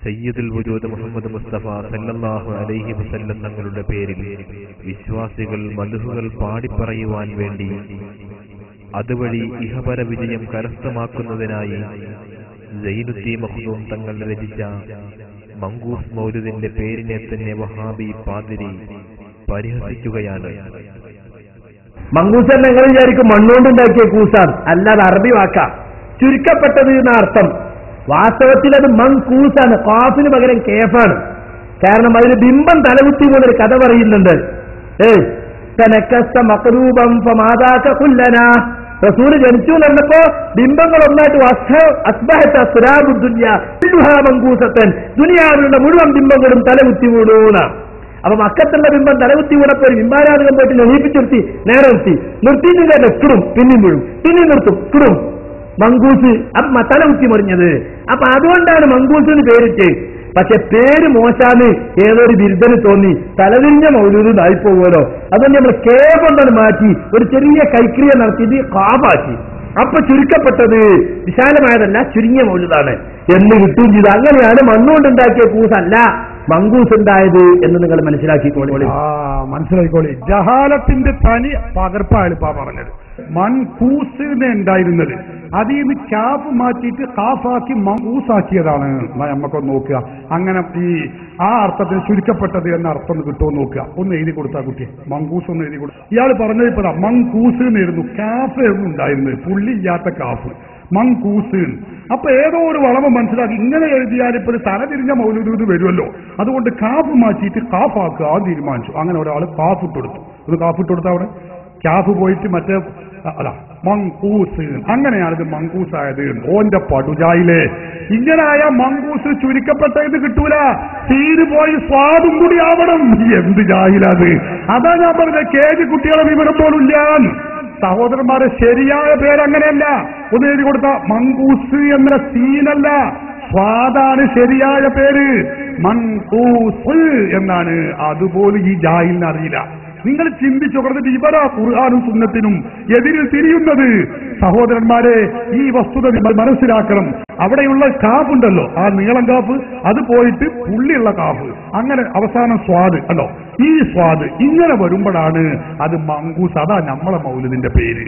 സയ്യിദുൽ വജൂദ് മുഹമ്മദ് മുസ്തഫ സല്ലല്ലാഹു അലൈഹി വസല്ലം തങ്ങളുടെ പേരിൽ വിശ്വാസികൾ മദ്ഹുകൾ പാടിപ്പറയുവാൻ വേണ്ടി അതുവഴി ഇഹപര വിജയം കരസ്ഥമാക്കുന്നതിനായി സൈനുദ്ദീൻ മഖ്ദൂം തങ്ങൾ രചിച്ച മങ്കൂസ് മൗലിദിന്റെ പേരിനെ തന്നെ വഹാബി പാതിരി പരിഹസിക്കുകയാണ്. മങ്കൂസ് നിങ്ങൾ വിചാരിക്കും മണ്ണുകൊണ്ടുണ്ടാക്കിയ കൂസാണ്, അല്ലാതെ അറബി വാക്കാ, ചുരുക്കപ്പെട്ടത് എന്ന അർത്ഥം. വാസ്തവത്തിൽ അത് മങ്കൂസാണ്, ഖാഫിന് പകരം കേഫാണ്. കാരണം അതിന് ബിംബം തലകുത്തി പോകുന്നൊരു കഥ പറയുന്നുണ്ട്. റസൂല് ജനിച്ചു എന്നപ്പോ ബിംബങ്ങൾ ഒന്നായിട്ട് ദുനിയാവിലുള്ള മുഴുവൻ ബിംബങ്ങളും തലകുത്തി വീണൂന്ന. അപ്പൊ മക്കത്തുള്ള ബിംബം തലകുത്തി വീണപ്പോ ഒരു ബിംബാരാധകം പോയിട്ട് എണീപ്പിച്ചിരുത്തി നേരെ നിർത്തിയിട്ടില്ല, കിടും പിന്നെയും വീഴും, പിന്നെയും നിർത്തും, കിടും. മങ്കൂസ് അപ്പൊ തലകുത്തി മറിഞ്ഞത്. അപ്പൊ അതുകൊണ്ടാണ് മങ്കൂസ് എന്ന് പേരിട്ട്. പക്ഷെ പേര് മോശാന്ന് ഏതൊരു ബിരുദന് തോന്നി, തലതിരിഞ്ഞ മൗലൂദ് ആയിപ്പോകുമല്ലോ. അതുകൊണ്ട് നമ്മൾ കേബൊന്നാണ് മാറ്റി ഒരു ചെറിയ കൈക്രിയ നടത്തിയിട്ട് കാബാക്കി. അപ്പൊ ചുരുക്കപ്പെട്ടത് വിശാലമായതല്ല, ചുരുങ്ങിയ മൗലൂദാണ് എന്ന് കിട്ടുകയും ചെയ്തു. അങ്ങനെയാണ് മണ്ണുകൊണ്ടുണ്ടാക്കിയ കൂസല്ല മങ്കൂസ് ഉണ്ടായത് എന്ന് നിങ്ങൾ മനസ്സിലാക്കിക്കോളി. മനസ്സിലാക്കിക്കോളി. ജഹാലത്തിന്റെ തനി പകർപ്പാണ് ഇപ്പാ പറഞ്ഞത്. മൻകൂസ് ഉണ്ടായിരുന്നത് അതിൽ നിന്ന് ക്യാഫ് മാറ്റിയിട്ട് കാഫാക്കി മങ്കൂസാക്കിയതാണ്. നമുക്കൊന്ന് നോക്കുക, അങ്ങനെ ആ അർത്ഥത്തിന് ചുരുക്കപ്പെട്ടത് എന്ന അർത്ഥം കിട്ടുമോ നോക്കുക. ഒന്ന് എഴുതി കൊടുത്താ കുട്ടിയെ, മങ്കൂസ് ഒന്ന് എഴുതി കൊടുത്തു. ഇയാൾ പറഞ്ഞത് ഇപ്പതാ മങ്കൂസ് എന്നായിരുന്നു, കാഫ് ആയിരുന്നു ഉണ്ടായിരുന്നത്, പുള്ളിയില്ലാത്ത കാഫ്, മങ്കൂസ്. അപ്പൊ ഏതോ ഒരു വളവ് മനസ്സിലാക്കി ഇങ്ങനെ എഴുതിയാൽ ഇപ്പൊ തലതിരിഞ്ഞ മൗലൂദ് വരുമല്ലോ, അതുകൊണ്ട് കാഫ് മാറ്റിയിട്ട് കാഫാക്കുക ആ തീരുമാനിച്ചു. അങ്ങനെ ഒരാൾ കാഫിട്ട് കൊടുത്തു. ഒന്ന് കാഫിട്ട് കൊടുത്ത അവിടെ ക്യാഫ് പോയിട്ട് മറ്റേ അല്ല മങ്കൂസ്. അങ്ങനെയാണ് ഇത് മങ്കൂസായത്. ഓന്റെ പടുജായിലെ ഇങ്ങനായ മങ്കൂസ് ചുരുക്കപ്പെട്ടത് കിട്ടൂല, തീര് പോയി സ്വാദും കൂടി ആവണം. എന്ത് ജാഹിലത്! അതാ ഞാൻ പറഞ്ഞത്, കേജ് കുട്ടികളെ വിവരം പോലുമില്ല. സഹോദരന്മാരെ, ശരിയായ പേരങ്ങനെയല്ല. ഒന്ന് എഴുതി കൊടുത്ത മങ്കൂസ് എന്ന സീനല്ല, സ്വാദാണ് ശരിയായ പേര്, മങ്കൂസ് എന്നാണ്. അതുപോലും ഈ ജാഹിലിന് അറിയില്ല. നിങ്ങൾ ചിന്തിച്ചു കൊടുത്തിട്ട് ഇവരാ ഖുർആനും സുന്നത്തിനും എതിരിൽ തിരിയുന്നത്. സഹോദരന്മാരെ, ഈ വസ്തുത നിങ്ങൾ മനസ്സിലാക്കണം. അവിടെയുള്ള കാഫുണ്ടല്ലോ, ആ നീളം കാഫ്, അത് പോയിട്ട് പുള്ളിയുള്ള കാഫ്, അങ്ങനെ അവസാനം സ്വാദ് അല്ലോ. ഈ സ്വാദ് ഇങ്ങനെ വരുമ്പോഴാണ് അത് മങ്കൂസ്. അതാ നമ്മളെ മൗലിദിന്റെ പേര്.